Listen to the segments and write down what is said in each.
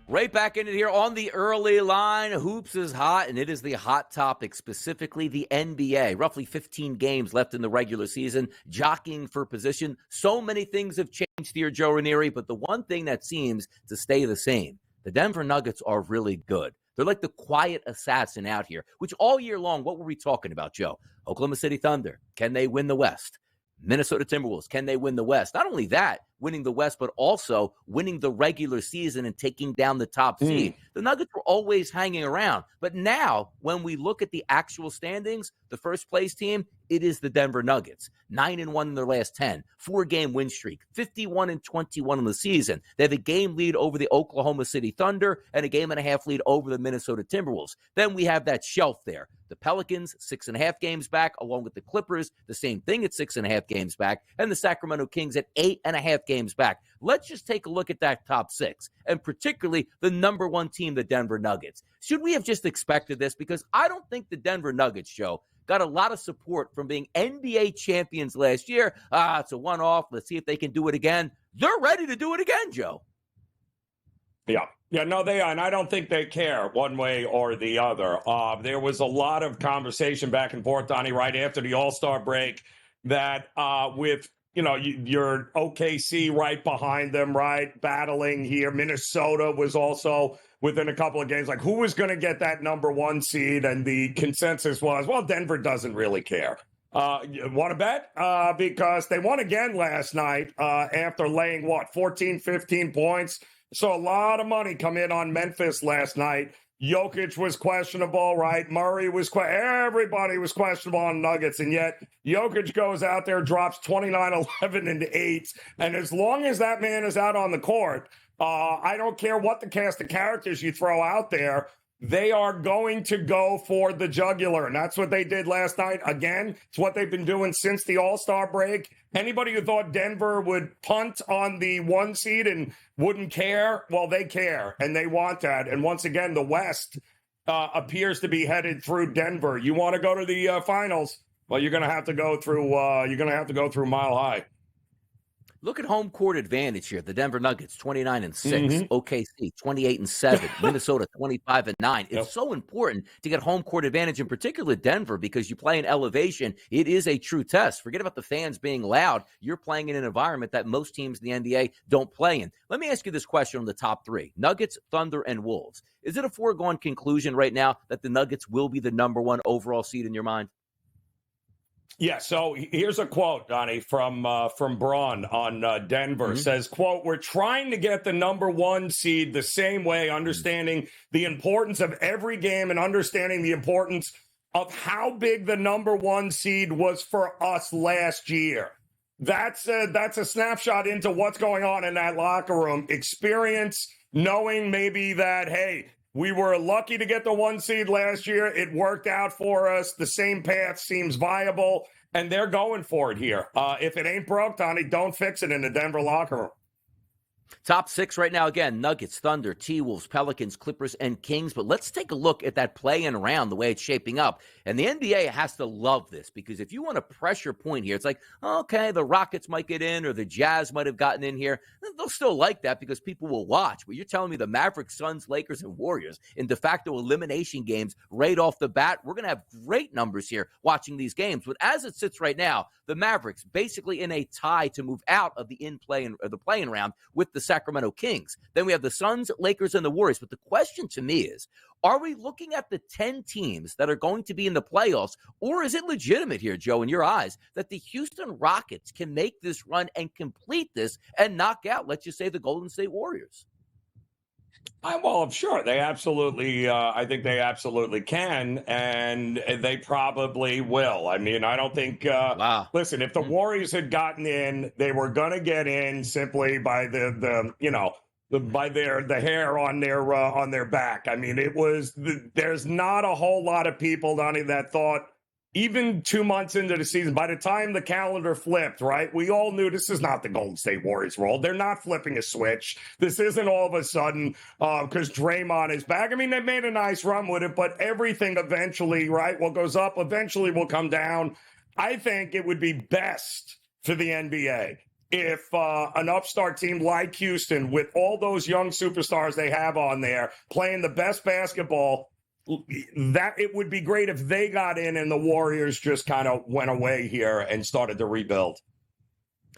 Right back in it here on the early line. Hoops is hot, and it is the hot topic, specifically the NBA. Roughly 15 games left in the regular season, jockeying for position. So many things have changed here, Joe Ranieri, but the one thing that seems to stay the same, the Denver Nuggets are really good. They're like the quiet assassin out here, which all year long, what were we talking about, Joe? Oklahoma City Thunder, can they win the West? Minnesota Timberwolves, can they win the West? Not only that, winning the West, but also winning the regular season and taking down the top seed. The Nuggets were always hanging around. But now, when we look at the actual standings, the first place team, it is the Denver Nuggets. 9-1 in their last 10, 4-game win streak, 51-21 in the season. They have a game lead over the Oklahoma City Thunder and a game and a half lead over the Minnesota Timberwolves. Then we have that shelf there. The Pelicans, 6.5 games back, along with the Clippers, the same thing at 6.5 games back, and the Sacramento Kings at 8.5 games back. Let's just take a look at that top six, and particularly the number one team, the Denver Nuggets. Should we have just expected this? Because I don't think the Denver Nuggets, Joe, got a lot of support from being NBA champions last year. It's a one-off. Let's see if they can do it again. They're ready to do it again, Joe. Yeah, no, they are, and I don't think they care one way or the other. There was a lot of conversation back and forth, Donnie, right after the All-Star break that with, your OKC right behind them, right, battling here. Minnesota was also within a couple of games. Like, who was going to get that number one seed? And the consensus was, well, Denver doesn't really care. You want to bet? Because they won again last night after laying, 14, 15 points. So a lot of money come in on Memphis last night. Jokic was questionable, right? Murray was everybody was questionable on Nuggets, and yet Jokic goes out there, drops 29, 11, and 8. And as long as that man is out on the court, I don't care what the cast of characters you throw out there, they are going to go for the jugular. And that's what they did last night. Again, it's what they've been doing since the All-Star break. Anybody who thought Denver would punt on the one seed and wouldn't care, well, they care, and they want that. And once again, the West appears to be headed through Denver. You want to go to the finals? Well, you're going to have to go through. Mile High. Look at home court advantage here. The Denver Nuggets, 29-6. OKC, 28-7. Minnesota, 25-9. It's so important to get home court advantage, in particular Denver, because you play in elevation. It is a true test. Forget about the fans being loud. You're playing in an environment that most teams in the NBA don't play in. Let me ask you this question on the top three. Nuggets, Thunder, and Wolves. Is it a foregone conclusion right now that the Nuggets will be the number one overall seed in your mind? Yeah, so here's a quote, Donnie, from Braun on Denver. Says, quote, "We're trying to get the number one seed the same way, understanding the importance of every game and understanding the importance of how big the number one seed was for us last year." That's a snapshot into what's going on in that locker room. Experience, knowing maybe that, hey, we were lucky to get the one seed last year. It worked out for us. The same path seems viable, and they're going for it here. If it ain't broke, Donnie, don't fix it in the Denver locker room. Top six right now, again, Nuggets, Thunder, T-Wolves, Pelicans, Clippers, and Kings. But let's take a look at that play-in round, the way it's shaping up. And the NBA has to love this, because if you want a pressure point here, it's like, okay, the Rockets might get in or the Jazz might have gotten in here. They'll still like that because people will watch. But you're telling me the Mavericks, Suns, Lakers, and Warriors in de facto elimination games right off the bat, we're going to have great numbers here watching these games. But as it sits right now, the Mavericks basically in a tie to move out of the play-in round with the Sacramento Kings. Then we have the Suns, Lakers, and the Warriors. But the question to me is, are we looking at the 10 teams that are going to be in the playoffs, or is it legitimate here, Joe, in your eyes, that the Houston Rockets can make this run and complete this and knock out, let's just say, the Golden State Warriors? Well, sure. They absolutely, I think they absolutely can, and they probably will. I mean, I don't think, listen, if the Warriors had gotten in, they were going to get in simply by the hair on their back. I mean, there's not a whole lot of people, Donnie, that thought, even 2 months into the season, by the time the calendar flipped, right, we all knew this is not the Golden State Warriors role. They're not flipping a switch. This isn't all of a sudden because Draymond is back. I mean, they made a nice run with it, but everything eventually, right, what goes up eventually will come down. I think it would be best for the NBA if an upstart team like Houston, with all those young superstars they have on there, playing the best basketball, that it would be great if they got in and the Warriors just kind of went away here and started to rebuild.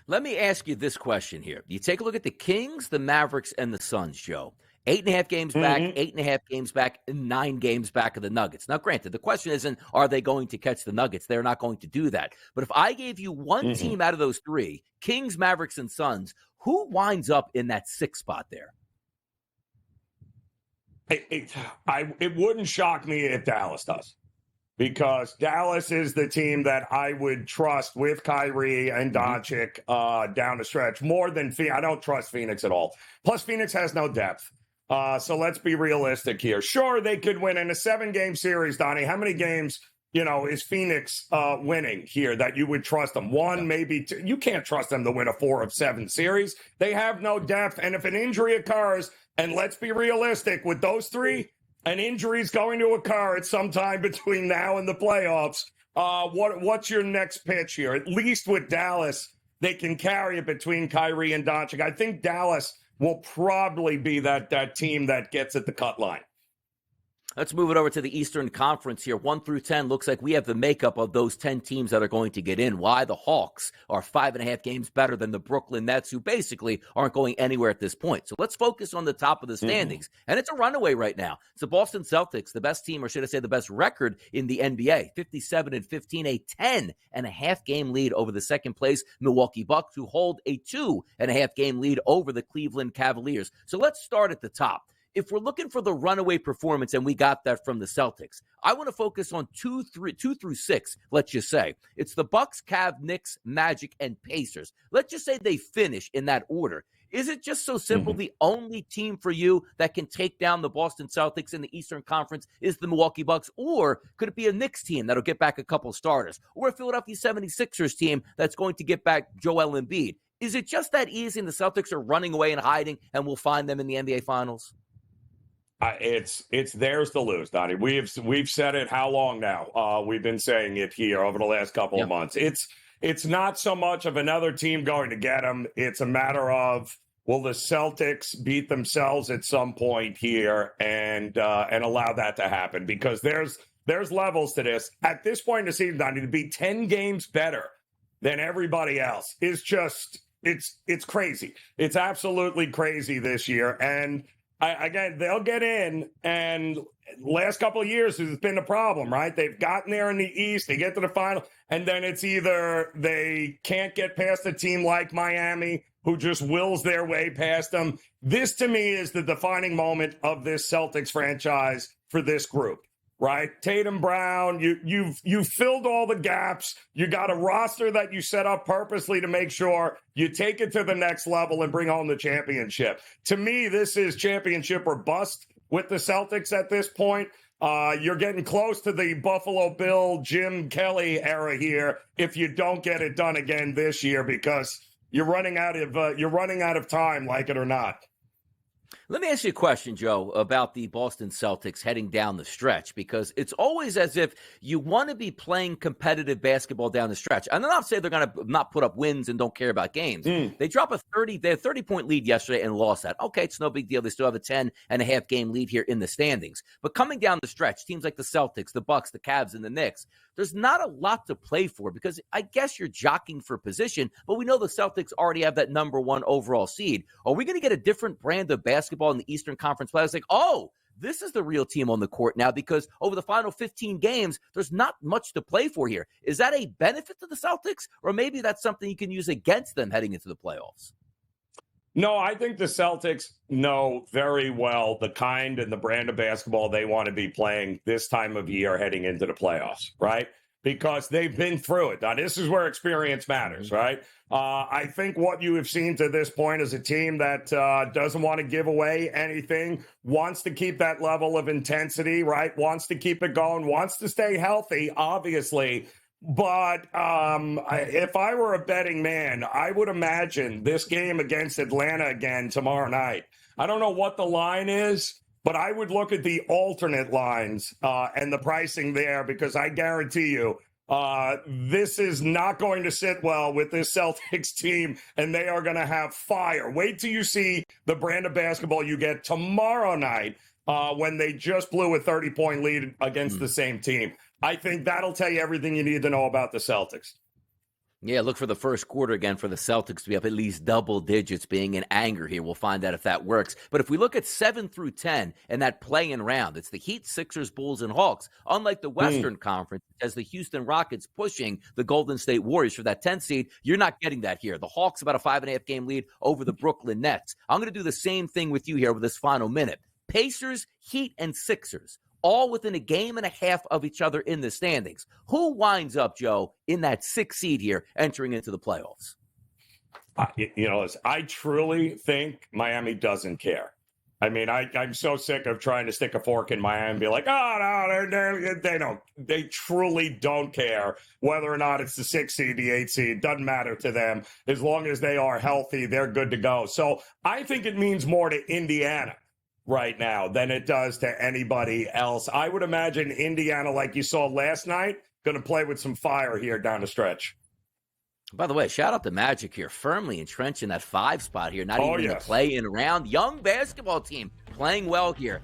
Let me ask you this question here. You take a look at the Kings, the Mavericks, and the Suns, Joe. 8.5 games back, 8.5 games back, and 9 games back of the Nuggets. Now, granted, the question isn't, are they going to catch the Nuggets? They're not going to do that. But if I gave you one team out of those 3, Kings, Mavericks, and Suns, who winds up in that 6th spot there? It wouldn't shock me if Dallas does, because Dallas is the team that I would trust with Kyrie and Doncic down the stretch more than Phoenix. I don't trust Phoenix at all. Plus, Phoenix has no depth. So let's be realistic here. Sure, they could win in a 7-game series, Donnie. How many games, is Phoenix winning here that you would trust them? 1, maybe 2. You can't trust them to win a 4 of 7 series. They have no depth. And if an injury occurs, and let's be realistic, with those 3, an injury is going to occur at some time between now and the playoffs. What's your next pitch here? At least with Dallas, they can carry it between Kyrie and Doncic. I think Dallas will probably be that team that gets at the cut line. Let's move it over to the Eastern Conference here. 1 through 10 looks like we have the makeup of those 10 teams that are going to get in. Why? The Hawks are 5.5 games better than the Brooklyn Nets, who basically aren't going anywhere at this point. So let's focus on the top of the standings. And it's a runaway right now. It's the Boston Celtics, the best team, or should I say the best record in the NBA. 57-15, a 10.5 game lead over the second place Milwaukee Bucks, who hold a 2.5 game lead over the Cleveland Cavaliers. So let's start at the top. If we're looking for the runaway performance, and we got that from the Celtics, I want to focus on 2 through 6, let's just say. It's the Bucks, Cavs, Knicks, Magic, and Pacers. Let's just say they finish in that order. Is it just so simple? The only team for you that can take down the Boston Celtics in the Eastern Conference is the Milwaukee Bucks? Or could it be a Knicks team that'll get back a couple starters? Or a Philadelphia 76ers team that's going to get back Joel Embiid? Is it just that easy and the Celtics are running away and hiding and we'll find them in the NBA Finals? It's theirs to lose, Donnie. We've said it how long now? We've been saying it here over the last couple of months. It's not so much of another team going to get them. It's a matter of, will the Celtics beat themselves at some point here and allow that to happen? Because there's levels to this. At this point in the season, Donnie, to be 10 games better than everybody else is just it's crazy. It's absolutely crazy this year. And again, they'll get in, and last couple of years has been a problem, right? They've gotten there in the East, they get to the final, and then it's either they can't get past a team like Miami, who just wills their way past them. This, to me, is the defining moment of this Celtics franchise for this group, right? Tatum, Brown, you've filled all the gaps. You got a roster that you set up purposely to make sure you take it to the next level and bring home the championship. To me, this is championship or bust with the Celtics at this point. You're getting close to the Buffalo Bill, Jim Kelly era here if you don't get it done again this year, because you're running out of time, like it or not. Let me ask you a question, Joe, about the Boston Celtics heading down the stretch, because it's always as if you want to be playing competitive basketball down the stretch. And I'm not saying they're going to not put up wins and don't care about games. They drop a 30-point lead yesterday and lost that. Okay, it's no big deal. They still have a 10.5 game lead here in the standings. But coming down the stretch, teams like the Celtics, the Bucks, the Cavs, and the Knicks, there's not a lot to play for, because I guess you're jockeying for position, but we know the Celtics already have that number 1 overall seed. Are we going to get a different brand of basketball in the Eastern Conference playoffs? Like, oh, this is the real team on the court now, because over the final 15 games, there's not much to play for here. Is that a benefit to the Celtics, or maybe that's something you can use against them heading into the playoffs? No, I think the Celtics know very well the kind and the brand of basketball they want to be playing this time of year heading into the playoffs, right? Because they've been through it. Now, this is where experience matters, right? I think what you have seen to this point is a team that doesn't want to give away anything, wants to keep that level of intensity, right? Wants to keep it going, wants to stay healthy, obviously. But if I were a betting man, I would imagine this game against Atlanta again tomorrow night. I don't know what the line is, but I would look at the alternate lines and the pricing there, because I guarantee you This is not going to sit well with this Celtics team, and they are going to have fire. Wait till you see the brand of basketball you get tomorrow night when they just blew a 30-point lead against the same team. I think that'll tell you everything you need to know about the Celtics. Yeah, look for the first quarter again for the Celtics to be up at least double digits, being in anger here. We'll find out if that works. But if we look at 7 through 10 and that play-in round, it's the Heat, Sixers, Bulls, and Hawks. Unlike the Western Conference, as the Houston Rockets pushing the Golden State Warriors for that 10 seed, you're not getting that here. The Hawks about a 5.5 game lead over the Brooklyn Nets. I'm going to do the same thing with you here with this final minute. Pacers, Heat, and Sixers, all within a game and a half of each other in the standings. Who winds up, Joe, in that 6th seed here entering into the playoffs? I truly think Miami doesn't care. I mean, I'm so sick of trying to stick a fork in Miami and be like, oh, no, they don't. They truly don't care whether or not it's the 6th seed, the 8th seed. Doesn't matter to them. As long as they are healthy, they're good to go. So I think it means more to Indiana right now than it does to anybody else. I would imagine Indiana, like you saw last night, going to play with some fire here down the stretch. By the way, shout out to Magic here, firmly entrenched in that 5 spot here, not even in the play-in round. Young basketball team playing well here.